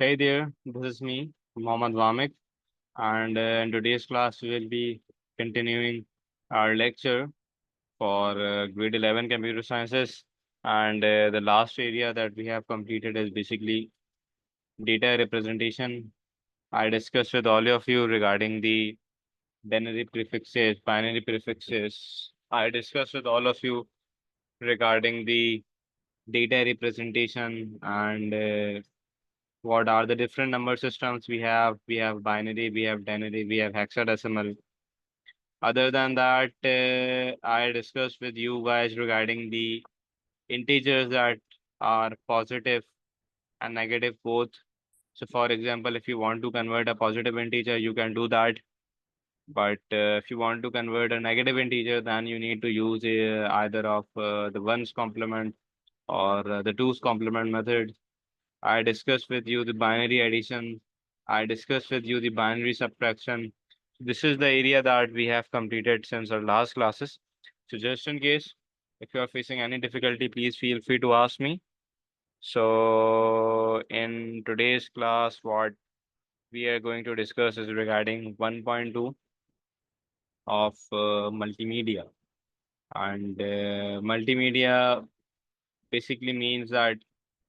Hey there, this is me, Mohammad Vamik, and in today's class we will be continuing our lecture for grade 11 computer sciences. And the last area that we have completed is basically data representation. I discussed with all of you regarding the binary prefixes. I discussed with all of you regarding the data representation and what are the different number systems we have. We have binary, we have denary, we have hexadecimal. Other than that, I discussed with you guys regarding the integers that are positive and negative both. So for example, if you want to convert a positive integer, you can do that. But if you want to convert a negative integer, then you need to use either of the ones complement or the twos complement method. I discussed with you the binary addition. I discussed with you the binary subtraction. This is the area that we have completed since our last classes. So just in case, if you are facing any difficulty, please feel free to ask me. So in today's class, what we are going to discuss is regarding 1.2 of multimedia. And multimedia basically means that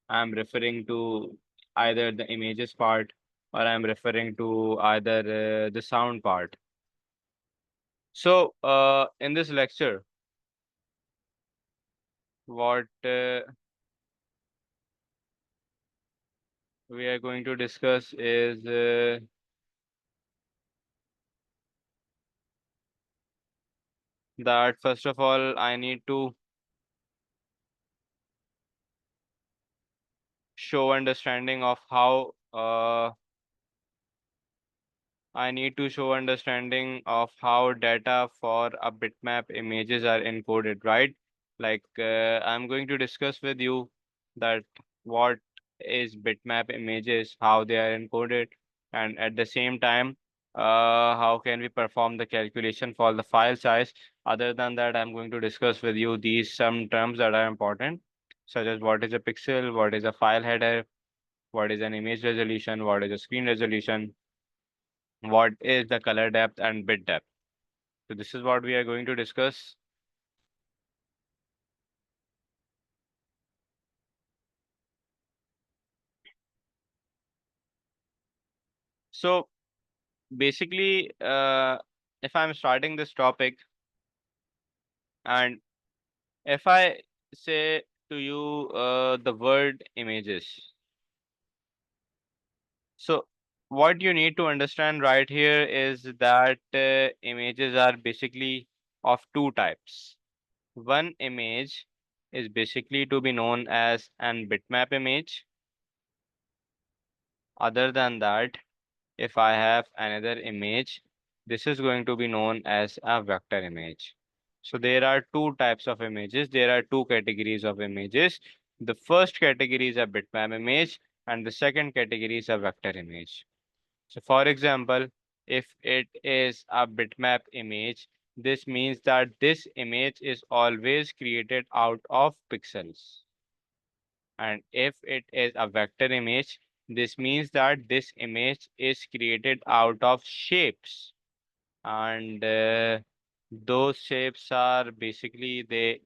I'm referring to either the images part or I'm referring to either the sound part. So, in this lecture, what we are going to discuss is that first of all, I need to show understanding of how I need to show understanding of how data for a bitmap images are encoded, right? Like I'm going to discuss with you that what is bitmap images, how they are encoded, and at the same time, how can we perform the calculation for the file size. Other than that, I'm going to discuss with you these some terms that are important, such as what is a pixel, what is a file header, what is an image resolution, what is a screen resolution, what is the color depth and bit depth. So this is what we are going to discuss. So basically, if I'm starting this topic and if I say to you the word images, so what you need to understand right here is that images are basically of two types. One image is basically to be known as an bitmap image. Other than that, if I have another image, this is going to be known as a vector image. So there are two types of images. There are two categories of images. The first category is a bitmap image and the second category is a vector image. So for example, if it is a bitmap image, this means that this image is always created out of pixels. And if it is a vector image, this means that this image is created out of shapes. And those shapes are basically they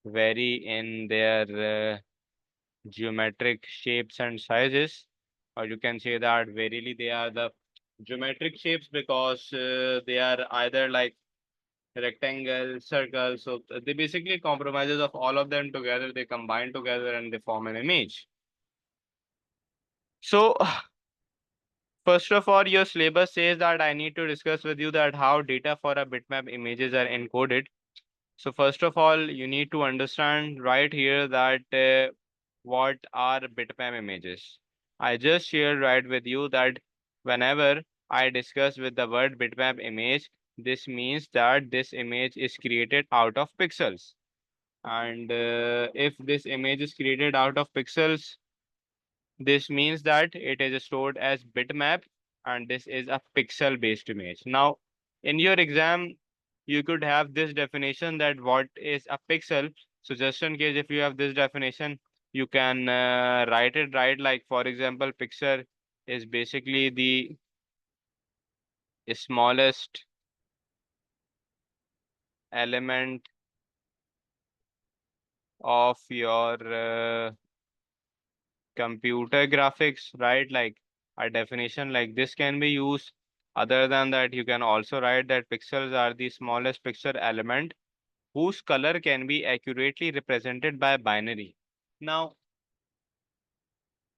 vary in their geometric shapes and sizes. Or you can say that verily they are the geometric shapes because they are either like rectangle, circle. So they basically compromises of all of them together. They combine together and they form an image. So first of all, your syllabus says that I need to discuss with you that how data for a bitmap images are encoded. So first of all, you need to understand right here that what are bitmap images. I just shared right with you that whenever I discuss with the word bitmap image, this means that this image is created out of pixels. And if this image is created out of pixels, this means that it is stored as bitmap and this is a pixel based image. Now, in your exam, you could have this definition that what is a pixel. So just in case if you have this definition, you can write it right. Like for example, pixel is basically the smallest element of your computer graphics, right? Like a definition like this can be used. Other than that, you can also write that pixels are the smallest pixel element whose color can be accurately represented by binary. Now,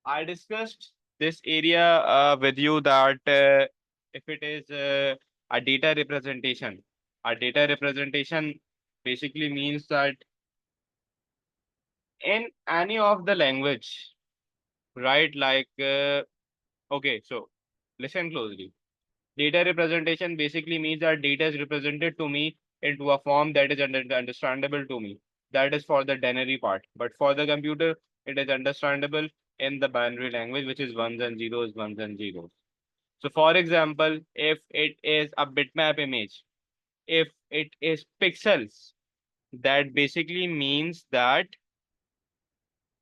I discussed this area with you that if it is a data representation basically means that in any of the language, right? Like, okay, so listen closely. Data representation basically means that data is represented to me into a form that is understandable to me. That is for the denary part. But for the computer, it is understandable in the binary language, which is ones and zeros, ones and zeros. So, for example, if it is a bitmap image, if it is pixels, that basically means that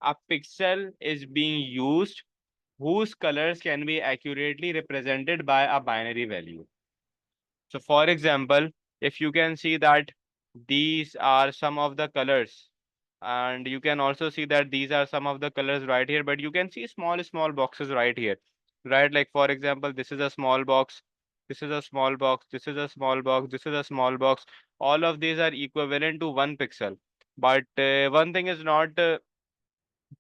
a pixel is being used whose colors can be accurately represented by a binary value. So for example, if you can see that these are some of the colors, and you can also see that these are some of the colors right here, but you can see small boxes right here, right? Like for example, this is a small box, this is a small box, this is a small box, this is a small box. All of these are equivalent to 1 pixel. But one thing is not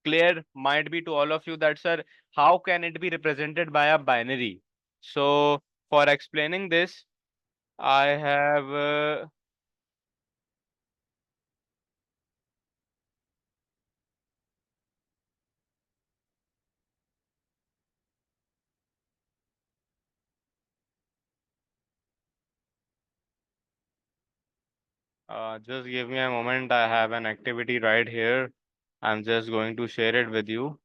clear, might be to all of you, that sir, how can it be represented by a binary? So for explaining this, I have just give me a moment. I have an activity right here. I'm just going to share it with you.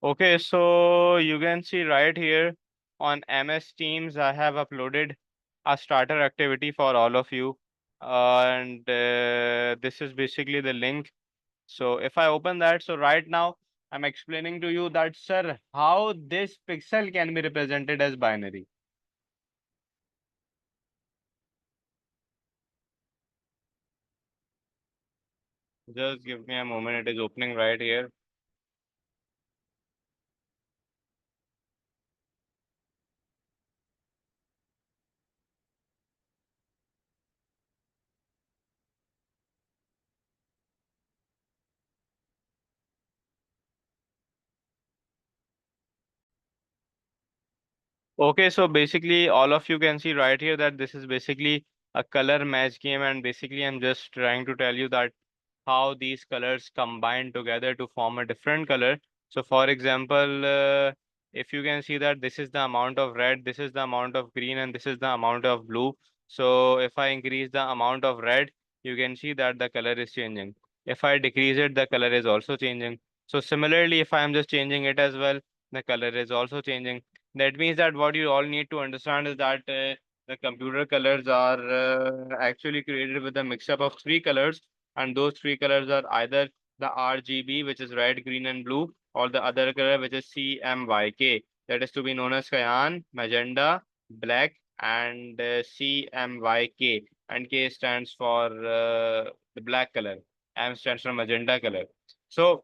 Okay, so you can see right here on MS Teams, I have uploaded a starter activity for all of you. And this is basically the link. So if I open that, so right now I'm explaining to you that, sir, how this pixel can be represented as binary. Just give me a moment. It is opening right here. Okay, so basically all of you can see right here that this is basically a color match game, and basically I'm just trying to tell you that how these colors combine together to form a different color. So for example, if you can see that this is the amount of red, this is the amount of green, and this is the amount of blue. So if I increase the amount of red, you can see that the color is changing. If I decrease it, the color is also changing. So similarly, if I am just changing it as well, the color is also changing. That means that what you all need to understand is that the computer colors are actually created with a mix-up of three colors, and those three colors are either the RGB, which is red, green, and blue, or the other color, which is CMYK, that is to be known as cyan, magenta, black, and CMYK. And K stands for the black color. M stands for magenta color. So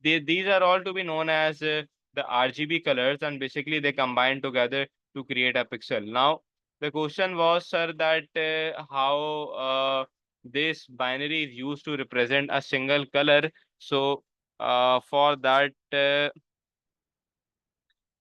these are all to be known as the RGB colors, and basically they combine together to create a pixel. Now, the question was, sir, that how this binary is used to represent a single color. So, for that,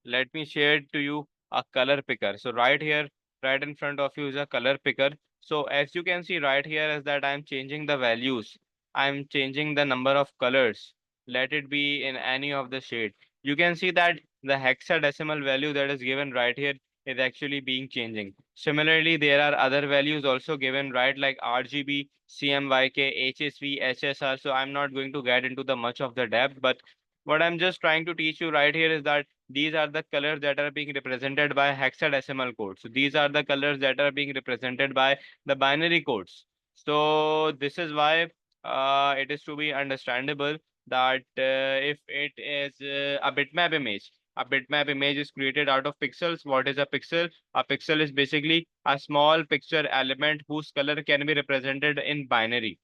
let me share to you a color picker. So right here, right in front of you is a color picker. So as you can see right here is that I'm changing the values. I'm changing the number of colors. Let it be in any of the shade. You can see that the hexadecimal value that is given right here is actually being changing. Similarly, there are other values also given, right, like RGB, CMYK, HSV, HSR. So I'm not going to get into the much of the depth, but what I'm just trying to teach you right here is that these are the colors that are being represented by hexadecimal codes. So these are the colors that are being represented by the binary codes. So this is why it is to be understandable that if it is a bitmap image, a bitmap image is created out of pixels. What is a pixel? A pixel is basically a small picture element whose color can be represented in binary.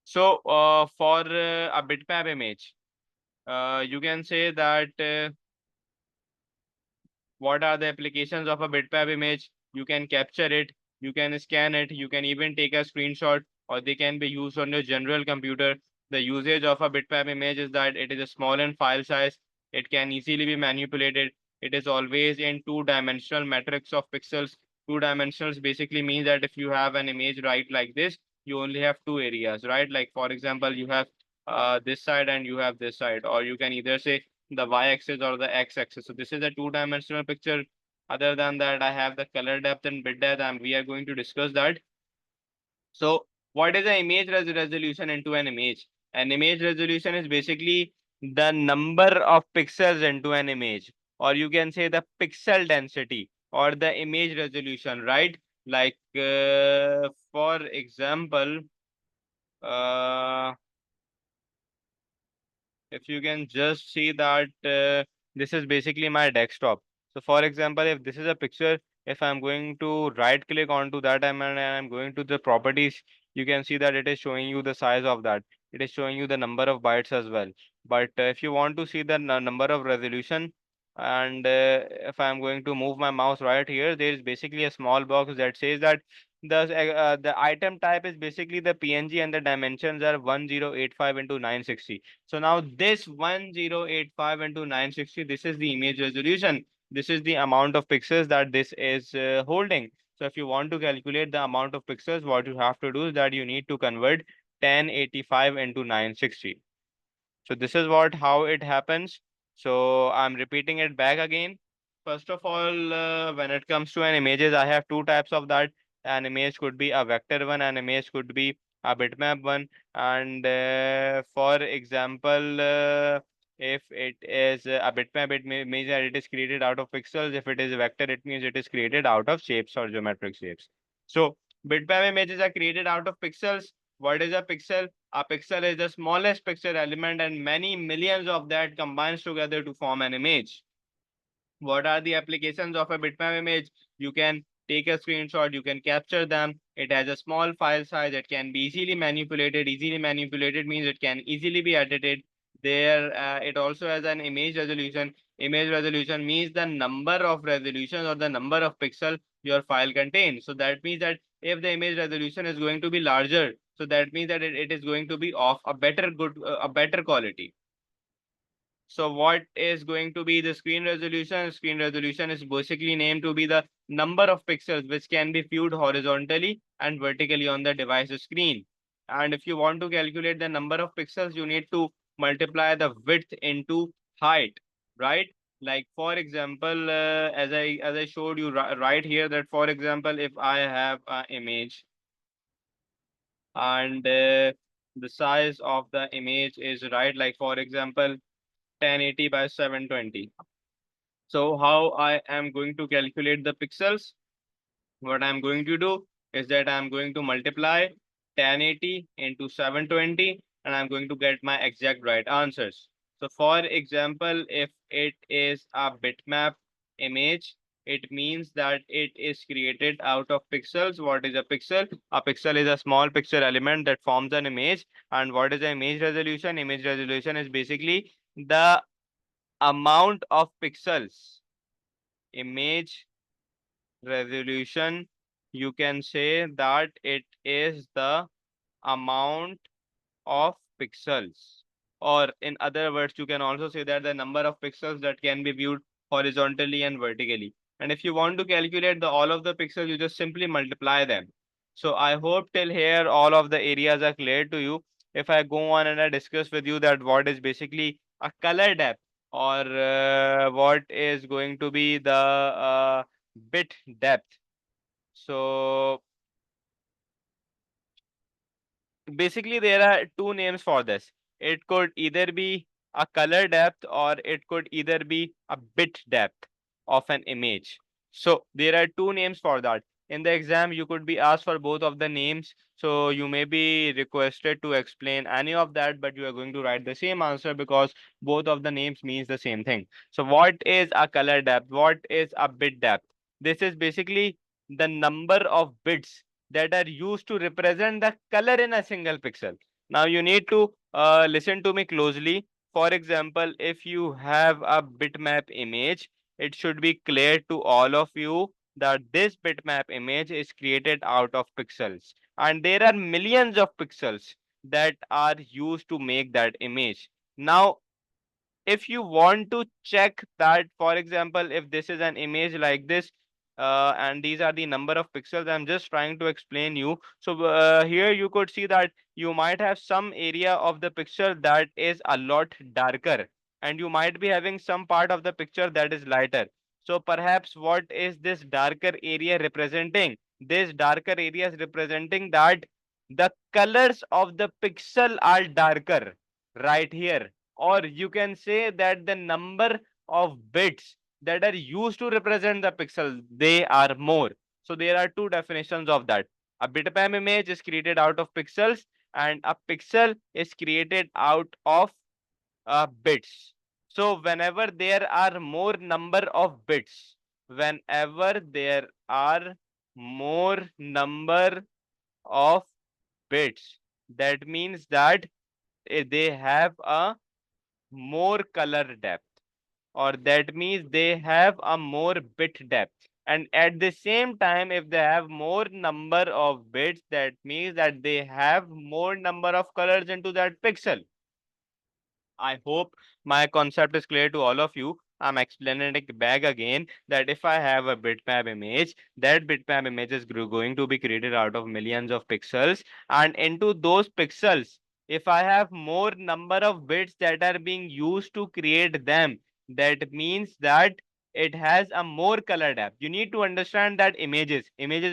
So for a bitmap image, you can say that what are the applications of a bitmap image? You can capture it, you can scan it, you can even take a screenshot, or they can be used on your general computer. The usage of a bitmap image is that it is a small in file size, it can easily be manipulated, it is always in two-dimensional matrix of pixels. Two dimensionals basically means that if you have an image right like this, you only have two areas, right? Like for example, you have this side and you have this side, or you can either say the y-axis or the x-axis. So this is a two-dimensional picture. Other than that, I have the color depth and bit depth, and we are going to discuss that. So what is the image resolution into an image? An image resolution is basically the number of pixels into an image, or you can say the pixel density or the image resolution, right? Like for example, uh, if you can just see that this is basically my desktop. So for example, if this is a picture, if I'm going to right click onto that and I'm going to the properties, you can see that it is showing you the size of that. It is showing you the number of bytes as well. But if you want to see the number of resolution, and if I'm going to move my mouse right here, there is basically a small box that says that the item type is basically the PNG and the dimensions are 1085 into 960. So now this 1085 into 960, this is the image resolution. This is the amount of pixels that this is holding. So if you want to calculate the amount of pixels, what you have to do is that you need to convert 1085 into 960. So this is what how it happens. So I'm repeating it back again. First of all, when it comes to an images, I have two types of that. An image could be a vector one, an image could be a bitmap one. And for example, if it is a bitmap, it means that it is created out of pixels. If it is a vector, it means it is created out of shapes or geometric shapes. So bitmap images are created out of pixels. What is a pixel? A pixel is the smallest pixel element and many millions of that combines together to form an image. What are the applications of a bitmap image? You can take a screenshot, you can capture them. It has a small file size, it can be easily manipulated. Easily manipulated means it can easily be edited. There, it also has an image resolution. Image resolution means the number of resolutions or the number of pixel your file contains. So that means that if the image resolution is going to be larger, so that means that it is going to be of a better quality. So what is going to be the screen resolution? Screen resolution is basically named to be the number of pixels which can be viewed horizontally and vertically on the device's screen. And if you want to calculate the number of pixels, you need to multiply the width into height, right? Like for example, as I showed you right here that for example, if I have an image and the size of the image is right, like for example, 1080 by 720. So how I am going to calculate the pixels? What I'm going to do is that I'm going to multiply 1080 into 720 and I'm going to get my exact right answers. So for example, if it is a bitmap image, it means that it is created out of pixels. What is a pixel? A pixel is a small pixel element that forms an image. And what is the image resolution? Image resolution is basically the amount of pixels. Image resolution, you can say that it is the amount of pixels, or in other words you can also say that the number of pixels that can be viewed horizontally and vertically. And if you want to calculate the all of the pixels, you just simply multiply them. So I hope till here all of the areas are clear to you. If I go on and I discuss with you that what is basically a color depth or what is going to be the bit depth. So basically there are two names for this. It could either be a color depth or it could either be a bit depth of an image. So there are two names for that. In the exam you could be asked for both of the names, so you may be requested to explain any of that, but you are going to write the same answer because both of the names means the same thing. So what is a color depth, what is a bit depth? This is basically the number of bits that are used to represent the color in a single pixel. Now you need to listen to me closely. For example, if you have a bitmap image, it should be clear to all of you that this bitmap image is created out of pixels, and there are millions of pixels that are used to make that image. Now if you want to check that, for example, if this is an image like this, and these are the number of pixels, I'm just trying to explain you. So here you could see that you might have some area of the picture that is a lot darker, and you might be having some part of the picture that is lighter. So perhaps what is this darker area representing? This darker area is representing that the colors of the pixel are darker right here, or you can say that the number of bits that are used to represent the pixel, they are more. So there are two definitions of that. A bitmap image is created out of pixels, and a pixel is created out of bits. So whenever there are more number of bits, whenever there are more number of bits, that means that they have a more color depth, or that means they have a more bit depth. And at the same time, if they have more number of bits, that means that they have more number of colors into that pixel. I hope my concept is clear to all of you. I'm explaining it back again that if I have a bitmap image, that bitmap image is going to be created out of millions of pixels. And into those pixels, if I have more number of bits that are being used to create them, that means that it has a more color depth. You need to understand that images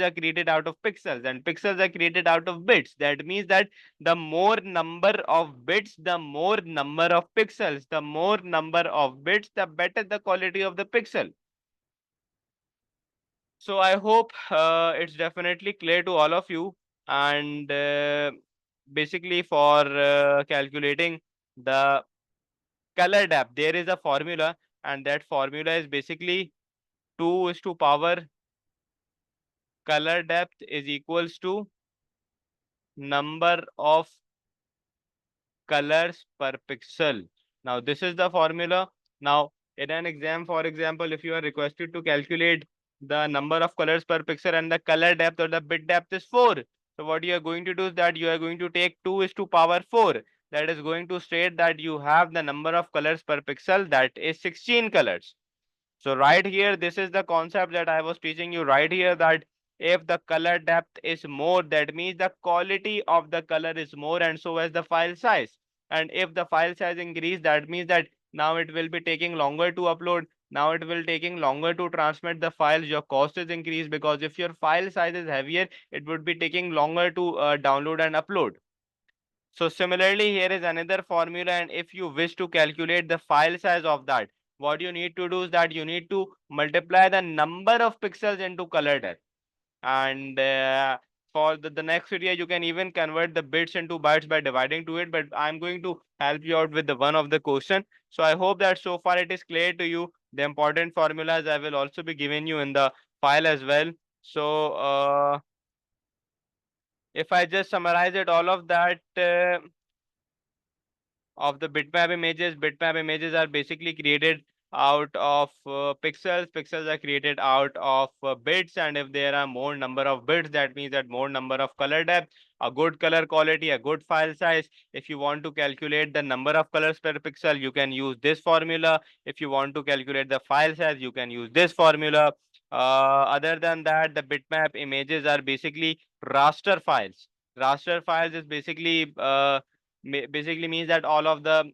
are created out of pixels, and pixels are created out of bits. That means that the more number of bits, the more number of pixels. The more number of bits, the better the quality of the pixel. So I hope it's definitely clear to all of you. And basically for calculating the color depth, there is a formula, and that formula is basically 2 is to power color depth is equals to number of colors per pixel. Now this is the formula. Now in an exam, for example, if you are requested to calculate the number of colors per pixel and the color depth or the bit depth is 4. So what you are going to do is that you are going to take 2 is to power 4. That is going to state that you have the number of colors per pixel, that is 16 colors. So right here, this is the concept that I was teaching you right here, that if the color depth is more, that means the quality of the color is more, and so as the file size. And if the file size increase, that means that now it will be taking longer to upload. Now it will taking longer to transmit the files. Your cost is increased because if your file size is heavier, it would be taking longer to download and upload. So similarly, here is another formula, and if you wish to calculate the file size of that, what you need to do is that you need to multiply the number of pixels into color depth. And for the next video, you can even convert the bits into bytes by dividing to it, but I'm going to help you out with the one of the question. So I hope that so far it is clear to you. The important formulas I will also be giving you in the file as well. So if I just summarize it, all of that of the bitmap images. Bitmap images are basically created out of pixels. Pixels are created out of bits, and if there are more number of bits, that means that more number of color depth, a good color quality, a good file size. If you want to calculate the number of colors per pixel, you can use this formula. If you want to calculate the file size, you can use this formula. Other than that, the bitmap images are basically raster files. Raster files is basically basically means that all of the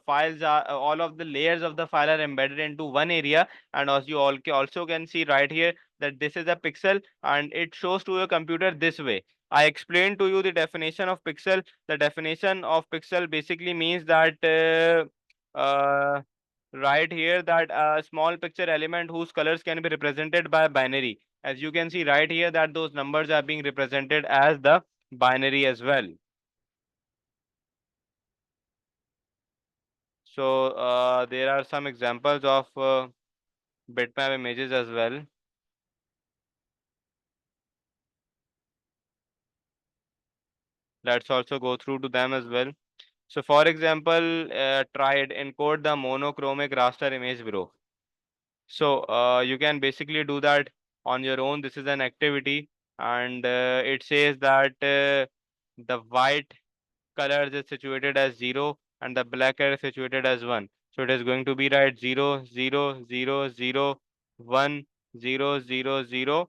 files are all of the layers of the file are embedded into one area. And as you all also can see right here that this is a pixel and it shows to your computer this way. I explained to you the definition of pixel. The definition of pixel basically means that right here that a small picture element whose colors can be represented by binary. As you can see right here that those numbers are being represented as the binary as well. So there are some examples of bitmap images as well. Let's also go through to them as well. So for example, try it encode the monochromic raster image below. So you can basically do that on your own. This is an activity, and it says that the white colors is situated as 0 and the black color is situated as 1. So it is going to be right 0 0 0 0 1 0 0 0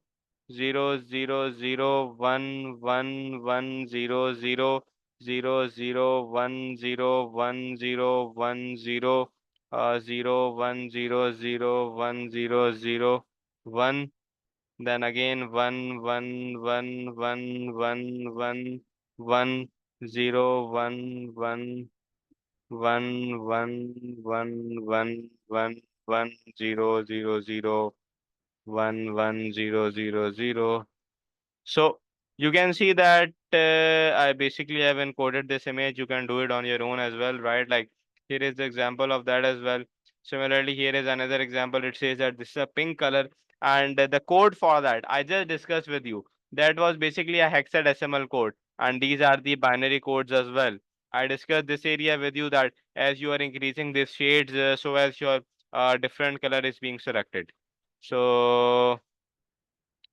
0 0 0 1 1 1 0 0 0 0 1 0 1 0 1 0 0 1 0 0 1 0 0 1. Then again 1 1 1 1 1 1 1 0 1 1 1 1 1 1 1 1 0 0 0 1 1 0 0 0. So you can see that I basically have encoded this image. You can do it on your own as well, right? Like here is the example of that as well. Similarly, here is another example. It says that this is a pink color, and the code for that I just discussed with you. That was basically a hexadecimal code, and these are the binary codes as well. I discussed this area with you that as you are increasing these shades, so as your different color is being selected. So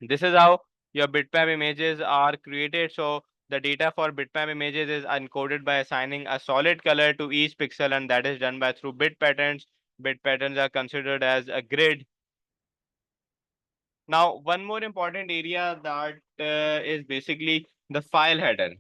this is how your bitmap images are created. So the data for bitmap images is encoded by assigning a solid color to each pixel, and that is done by through bit patterns. Bit patterns are considered as a grid. Now, one more important area that is basically the file header.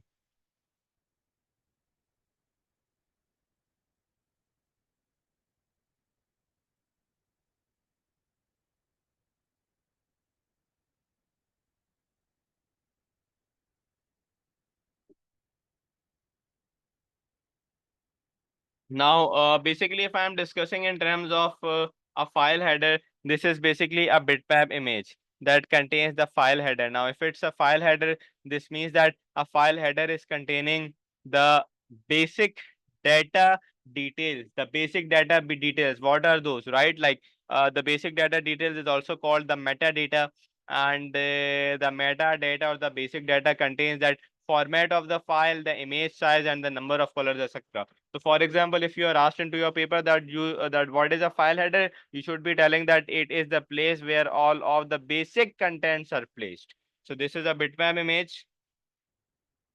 Now, basically, if I'm discussing in terms of a file header, this is basically a bitmap image that contains the file header. Now, if it's a file header, this means that a file header is containing the basic data details. The basic data details. What are those, right? Like the basic data details is also called the metadata, and the metadata or the basic data contains that format of the file, the image size, and the number of colors, etc. So, for example, if you are asked into your paper that that what is a file header, you should be telling that it is the place where all of the basic contents are placed. So, this is a bitmap image.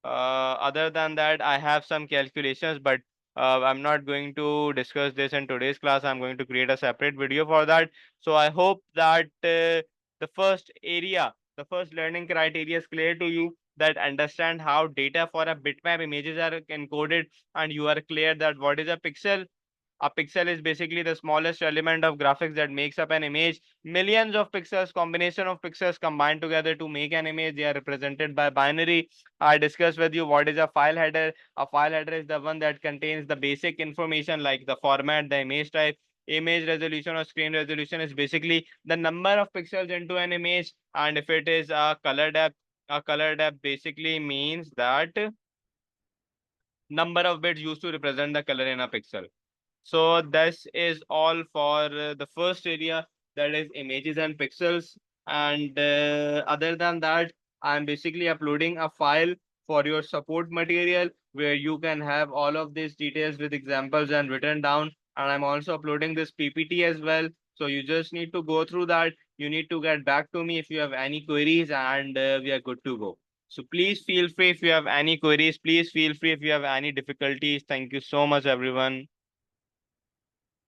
Other than that, I have some calculations, but I'm not going to discuss this in today's class. I'm going to create a separate video for that. So I hope that the first learning criteria is clear to you, that understand how data for a bitmap images are encoded, and you are clear that what is a pixel. A pixel is basically the smallest element of graphics that makes up an image. Millions of pixels, combination of pixels combined together to make an image. They are represented by binary. I discussed with you what is a file header. A file header is the one that contains the basic information like the format, the image type, image resolution or screen resolution is basically the number of pixels into an image. And if it is a color depth basically means that number of bits used to represent the color in a pixel. So this is all for the first area, that is images and pixels. And other than that, I'm basically uploading a file for your support material where you can have all of these details with examples and written down. And I'm also uploading this PPT as well. So you just need to go through that. You need to get back to me if you have any queries, and we are good to go. So please feel free if you have any queries. Please feel free if you have any difficulties. Thank you so much, everyone.